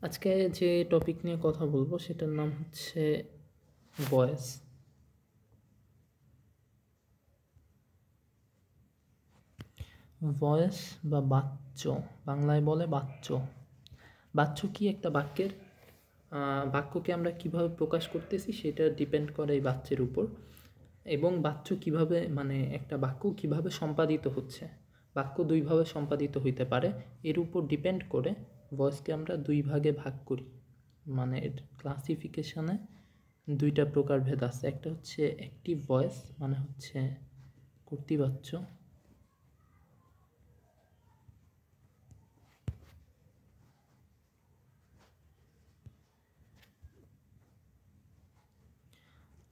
আজকে যে টপিক নিয়ে কথা বলবো সেটার নাম হচ্ছে ভয়েস। ভয়েস বা বাচ্য, বাংলায় বলে বাচ্য। বাচ্য কি একটা বাক্যের বাক্যকে আমরা কিভাবে প্রকাশ করতেছি সেটা ডিপেন্ড করে এই বাচ্যের উপর, এবং বাচ্য কিভাবে মানে একটা বাক্য কিভাবে সম্পাদিত হচ্ছে। বাক্য দুইভাবে সম্পাদিত হইতে পারে, এর উপর ডিপেন্ড করে ভয়েসকে আমরা দুই ভাগে ভাগ করি। মানে ক্লাসিফিকেশনে দুইটা প্রকারভেদ আছে। একটা হচ্ছে অ্যাক্টিভ ভয়েস, মানে হচ্ছে কর্তৃবাচ্য,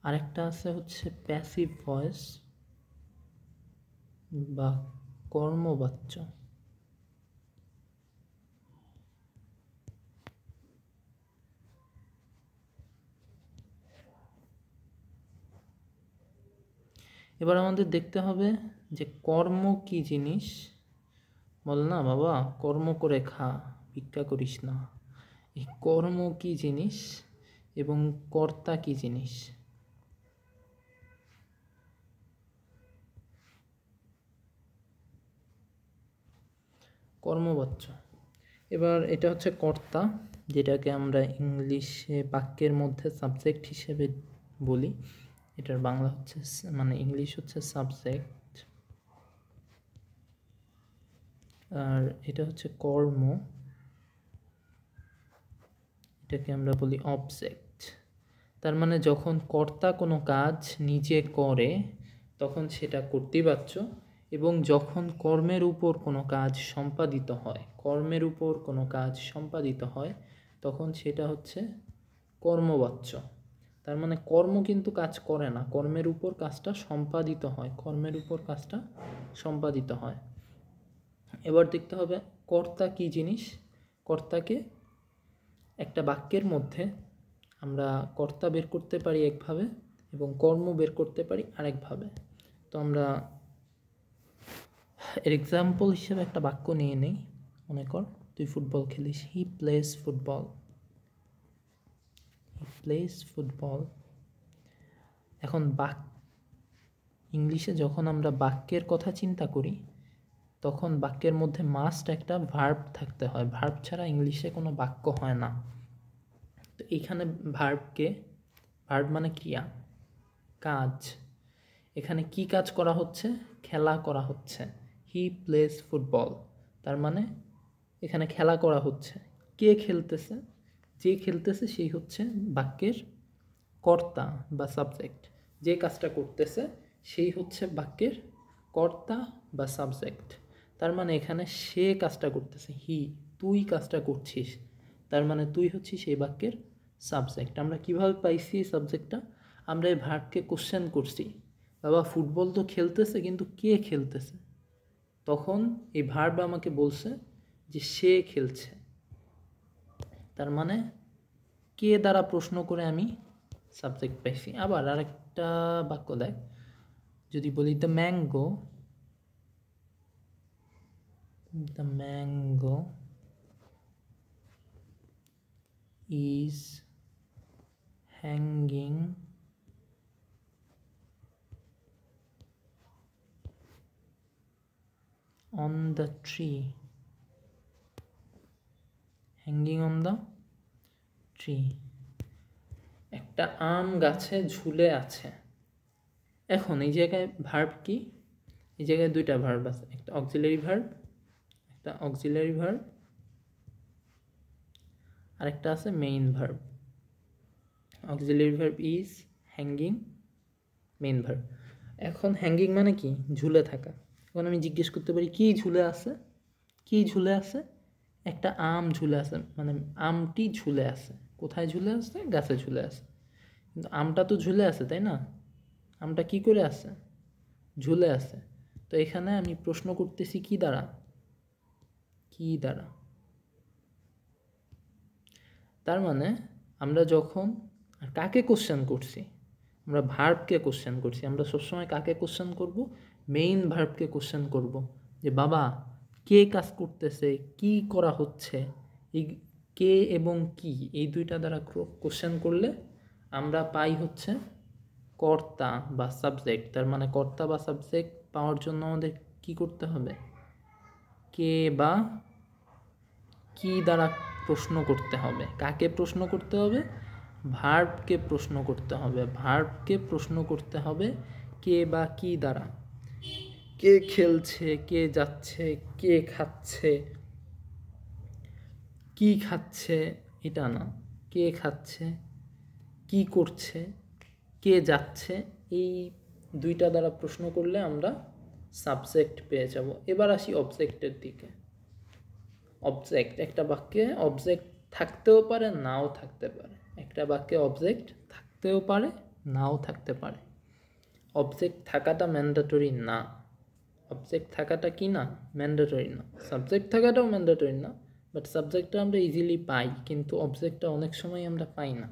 আরেকটা আছে হচ্ছে প্যাসিভ ভয়েস বা কর্মবাচ্য। এবার আমাদের দেখতে হবে যে কর্ম কি জিনিস। বল না বাবা, কর্ম করে খা, ভিক্ষা করিস না। এই কর্ম কি জিনিস এবং কর্তা কি জিনিস। কর্মবাচ্য, এবার এটা হচ্ছে কর্তা, যেটাকে আমরা ইংলিশে বাক্যের মধ্যে সাবজেক্ট হিসেবে বলি। এটার বাংলা হচ্ছে মানে ইংলিশ হচ্ছে সাবজেক্ট, আর এটা হচ্ছে কর্ম, এটাকে আমরা বলি অবজেক্ট। তার মানে যখন কর্তা কোনো কাজ নিজে করে তখন সেটা কর্তৃবাচ্য, এবং যখন কর্মের উপর কোনো কাজ সম্পাদিত হয়, কর্মের উপর কোনো কাজ সম্পাদিত হয় তখন সেটা হচ্ছে কর্মবাচ্য। তার মানে কর্ম কিন্তু কাজ করে না, কর্মের উপর কাজটা সম্পাদিত হয়, কর্মের উপর কাজটা সম্পাদিত হয়। এবার দেখতে হবে কর্তা কি জিনিস। কর্তাকে একটা বাক্যের মধ্যে আমরা কর্তা বের করতে পারি একভাবে এবং কর্ম বের করতে পারি আরেকভাবে। তো আমরা এর এক্সাম্পল হিসেবে একটা বাক্য নিয়ে নেই। মনে কর তুই ফুটবল খেলিস, he plays football, he plays football. এখন ইংলিশে যখন আমরা বাক্যের কথা চিন্তা করি তখন বাক্যের মধ্যে মাস্ট একটা ভার্ব থাকতে হয়, ভার্ব ছাড়া ইংলিশে কোনো বাক্য হয় না। তো এইখানে ভার্ব মানে ক্রিয়া, কাজ। এখানে কি কাজ করা হচ্ছে? খেলা করা হচ্ছে। হি প্লেস ফুটবল, তার মানে এখানে খেলা করা হচ্ছে। কে খেলতেছে? যে খেলতেছে সেই হচ্ছে বাক্যের কর্তা বা সাবজেক্ট। যে কাজটা করতেছে সেই হচ্ছে বাক্যের কর্তা বা সাবজেক্ট। তার মানে এখানে সে কাজটা করতেছে, তুই কাজটা করছিস, তার মানে তুই হচ্ছিস সেই বাক্যের সাবজেক্ট। আমরা কিভাবে পাইছি এই সাবজেক্টটা? আমরা এই ভার্বকে কোশ্চেন করছি, বাবা ফুটবল তো খেলতেছে কিন্তু কে খেলতেছে? তখন এই ভার্ব আমাকে বলছে যে সে খেলছে। তার মানে কে দ্বারা প্রশ্ন করে আমি সাবজেক্ট পাইছি। আবার আরেকটা বাক্য দেখ, যদি বলি the mango is hanging on the tree, hanging on the tree। একটা আম গাছে ঝুলে আছে। এখন এই জায়গায় ভার্ব কি? এই জায়গায় দুইটা ভার্ব আছে, একটা অক্সিলারি ভার্ব, আরেকটা আছে main verb. Auxiliary verb is, hanging, main verb. এখন হ্যাঙ্গিং মানে কি? ঝুলে থাকা। এখন আমি জিজ্ঞেস করতে পারি কি ঝুলে আছে? কি ঝুলে আছে? একটা আম ঝুলে আছে, মানে আমটি ঝুলে আছে। কোথায় ঝুলে আছে? গাছে ঝুলে আছে। কিন্তু আমটা তো ঝুলে আছে, তাই না? আমটা কি করে আছে? ঝুলে আছে। তো এখানে আমি প্রশ্ন করতেছি কি দ্বারা? তার মানে আমরা যখন কাকে কোশ্চেন করছি? আমরা ভার্বকে কোশ্চেন করছি। আমরা সবসময় কাকে কোশ্চেন করব? মেইন ভার্বকে কোশ্চেন করব, যে বাবা কে কাজ করতেছে, কি করা হচ্ছে, এই কে এবং কি এই দুইটা দ্বারা কোশ্চেন করলে আমরা পাই হচ্ছে কর্তা বা সাবজেক্ট। তার মানে কর্তা বা সাবজেক্ট পাওয়ার জন্য আমাদের কি করতে হবে? কে বা কি দ্বারা প্রশ্ন করতে হবে। কাকে প্রশ্ন করতে হবে? ভার্বকে প্রশ্ন করতে হবে। ভার্বকে প্রশ্ন করতে হবে কে বা কি দ্বারা। কে খেলছে, কে যাচ্ছে, কে খাচ্ছে, কি খাচ্ছে এটা না, কে খাচ্ছে, কি করছে, কে যাচ্ছে, এই দুইটা দ্বারা প্রশ্ন করলে আমরা সাবজেক্ট পেয়ে যাব। এবার আসি অবজেক্টের দিকে। অবজেক্ট, একটা বাক্যে অবজেক্ট থাকতেও পারে, নাও থাকতে পারে। একটা বাক্যে অবজেক্ট থাকতেও পারে, নাও থাকতে পারে। অবজেক্ট থাকাটা ম্যান্ডেটরি না। অবজেক্ট থাকাটা কি না? ম্যান্ডেটরি না। সাবজেক্ট থাকাটাও ম্যান্ডেটরি না, বাট সাবজেক্টটা আমরা ইজিলি পাই, কিন্তু অবজেক্টটা অনেক সময় আমরা পাই না।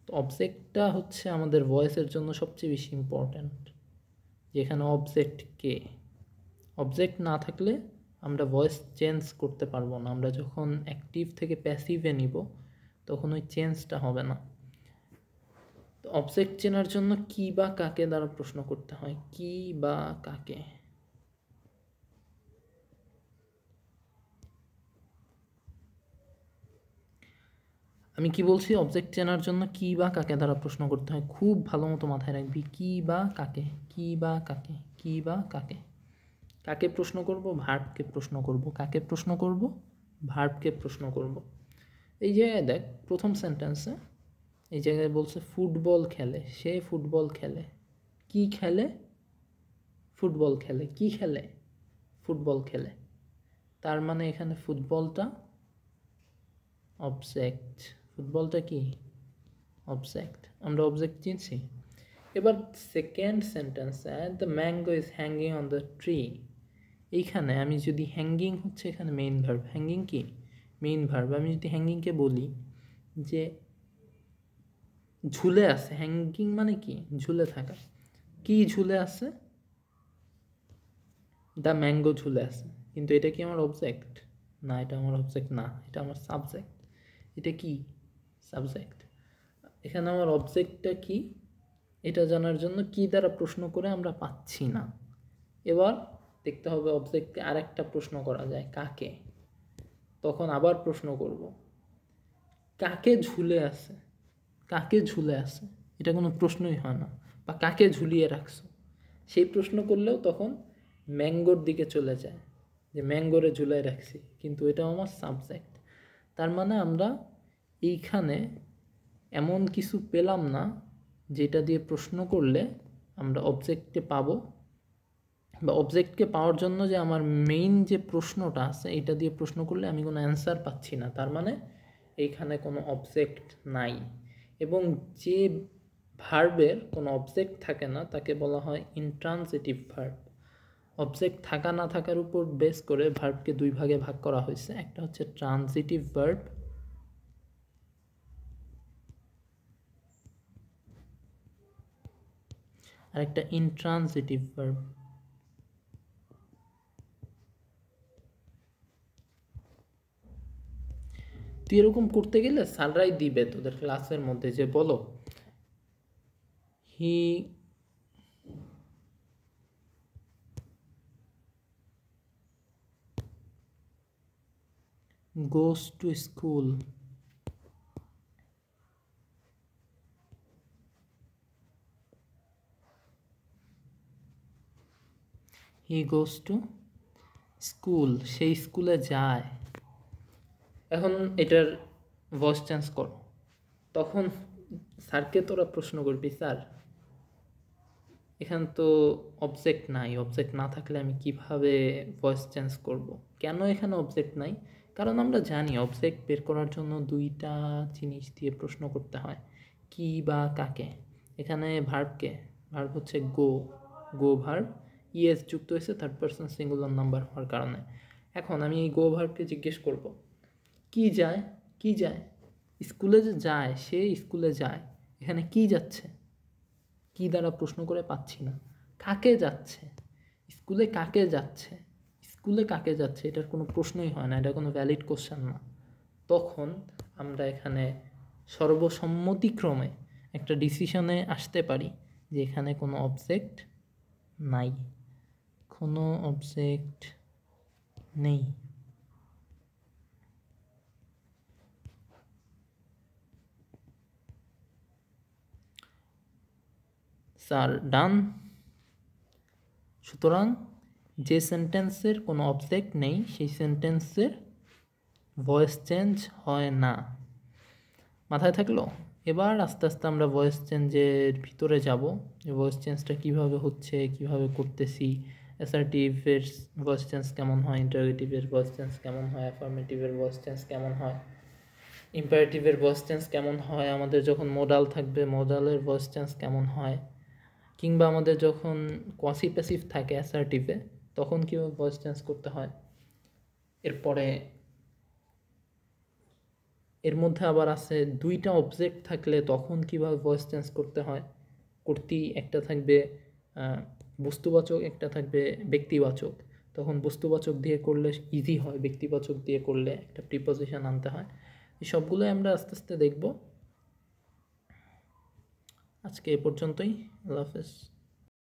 তো অবজেক্টটা হচ্ছে আমাদের ভয়েসের জন্য সবচেয়ে বেশি ইম্পর্ট্যান্ট। যেখানে অবজেক্ট কে, অবজেক্ট না থাকলে আমরা ভয়েস চেঞ্জ করতে পারবো না। আমরা যখন অ্যাক্টিভ থেকে প্যাসিভে নিব তখন ওই চেঞ্জটা হবে না। তো অবজেক্ট চেনার জন্য কি বা কাকে দ্বারা প্রশ্ন করতে হয়। কি বা কাকে, আমি কি বলছি? অবজেক্ট চেনার জন্য কি বা কাকে দ্বারা প্রশ্ন করতে হয়। খুব ভালো মতো মাথায় রাখবি, কি বা কাকে, কি বা কাকে, কি বা কাকে। কাকে প্রশ্ন করব? ভার্বকে প্রশ্ন করব। কাকে প্রশ্ন করব? ভার্বকে প্রশ্ন করব। এই জায়গায় দেখ, প্রথম সেন্টেন্সে এই জায়গায় বলছে ফুটবল খেলে, সে ফুটবল খেলে। কি খেলে? ফুটবল খেলে। কি খেলে? ফুটবল খেলে। তার মানে এখানে ফুটবলটা অবজেক্ট। ফুটবলটা কি? অবজেক্ট। আমরা অবজেক্ট চিনছি। এবার সেকেন্ড সেন্টেন্সে the mango is hanging on the tree. এইখানে আমি যদি হ্যাঙ্গিং হচ্ছে এখানে মেইন ভার্ব, হ্যাঙ্গিং কি? Main verb. আমি যদি হ্যাঙ্গিংকে বলি যে ঝুলে আছে, হ্যাঙ্গিং মানে কি? ঝুলে থাকা। কি ঝুলে আছে? দ্য ম্যাঙ্গো ঝুলে আছে। কিন্তু এটা কি আমার অবজেক্ট? না, এটা আমার অবজেক্ট না, এটা আমার সাবজেক্ট। এটা কি? সাবজেক্ট। এখানে আমার অবজেক্টটা কি এটা জানার জন্য কি দ্বারা প্রশ্ন করে আমরা পাচ্ছি না। এবার দেখতে হবে অবজেক্টকে আরেকটা প্রশ্ন করা যায়, কাকে। তখন আবার প্রশ্ন করব কাকে ঝুলে আছে। কাকে ঝুলে আছে এটা কোনো প্রশ্নই হয় না। বা কাকে ঝুলিয়ে রাখছো, সেই প্রশ্ন করলেও তখন ম্যাঙ্গোর দিকে চলে যায়, যে ম্যাঙ্গোরে ঝুলাই রাখছি, কিন্তু এটা আমার সাবজেক্ট। তার মানে আমরা এইখানে এমন কিছু পেলাম না যেটা দিয়ে প্রশ্ন করলে আমরা অবজেক্টকে পাবো, বা অবজেক্টকে পাওয়ার জন্য যে আমার মেইন যে প্রশ্নটা আছে এটা দিয়ে প্রশ্ন করলে আমি কোনো অ্যান্সার পাচ্ছি না। তার মানে এইখানে কোনো অবজেক্ট নাই। এবং যে ভার্বের কোনো অবজেক্ট থাকে না তাকে বলা হয় ইনট্রান্সিটিভ ভার্ব। অবজেক্ট থাকা না থাকার উপর বেস করে ভার্বকে দুই ভাগে ভাগ করা হয়েছে। একটা হচ্ছে ট্রানজিটিভ ভার্ব, আর একটা ইনট্রানজিটিভ ভার্ব। তুই এরকম করতে গেলে স্যাররাই দিবে তোদের ক্লাসের মধ্যে যে বলো হি goes to school. He goes to school. সেই স্কুলে যায়। এখন এটার ভয়েস চেঞ্জ কর। তখন স্যারকে তোরা প্রশ্ন করবি, স্যার এখানে তো অবজেক্ট নাই, অবজেক্ট না থাকলে আমি কিভাবে ভয়েস চেঞ্জ করব। কেন এখানে অবজেক্ট নাই? কারণ আমরা জানি অবজেক্ট বের করার জন্য দুইটা জিনিস দিয়ে প্রশ্ন করতে হয়, কি বা কাকে। এখানে ভার্বকে, ভার্ব হচ্ছে গো, গো ভার্ব, ইএস যুক্ত হয়েছে থার্ড পারসন সিঙ্গুলার নাম্বার হওয়ার কারণে। এখন আমি এই গো ভার্বকে জিজ্ঞেস করব কি যায়, কি যায়। স্কুলে যে যায়, সে স্কুলে যায়, এখানে কি যাচ্ছে, কি দ্বারা প্রশ্ন করে পাচ্ছি না। কাকে যাচ্ছে, স্কুলে কাকে যাচ্ছে, স্কুলে কাকে যাচ্ছে এটার কোনো প্রশ্নই হয় না, এটা কোনো ভ্যালিড কোশ্চেন না। তখন আমরা এখানে সর্বসম্মতিক্রমে একটা ডিসিশনে আসতে পারি যে এখানে কোনো অবজেক্ট নাই, কোনো অবজেক্ট নেই। স্যার ডান। সুতরাং যে সেন্টেন্সের কোনো অবজেক্ট নেই সেই সেন্টেন্সের ভয়েস চেঞ্জ হয় না। মাথায় থাকলো? এবার আস্তে আস্তে আমরা ভয়েস চেঞ্জের ভিতরে যাব। এই ভয়েস চেঞ্জটা কীভাবে হচ্ছে, কীভাবে করতেছি, অ্যাসার্টিভের ভয়েস চেঞ্জ কেমন হয়, ইন্টারোগেটিভের ভয়েস চেঞ্জ কেমন হয়, অ্যাফার্মেটিভের ভয়েস চেঞ্জ কেমন হয়, ইম্পারেটিভের ভয়েস চেঞ্জ কেমন হয়, আমাদের যখন মোডাল থাকবে মোডালের ভয়েস চেঞ্জ কেমন হয়, কিংবা আমাদের যখন কোয়াসি প্যাসিভ থাকে অ্যাসার্টিভে তখন কীভাবে ভয়েস চেঞ্জ করতে হয়। এরপরে এর মধ্যে আবার আছে দুইটা অবজেক্ট থাকলে তখন কীভাবে ভয়েস চেঞ্জ করতে হয়। কর্তৃ একটা থাকবে বস্তুবাচক, একটা থাকবে ব্যক্তিবাচক। তখন বস্তুবাচক দিয়ে করলে ইজি হয়, ব্যক্তিবাচক দিয়ে করলে একটা প্রিপোজিশন আনতে হয়। এই সবগুলোই আমরা আস্তে আস্তে দেখব। আজকে এ পর্যন্তই। আল্লাহ হাফেজ।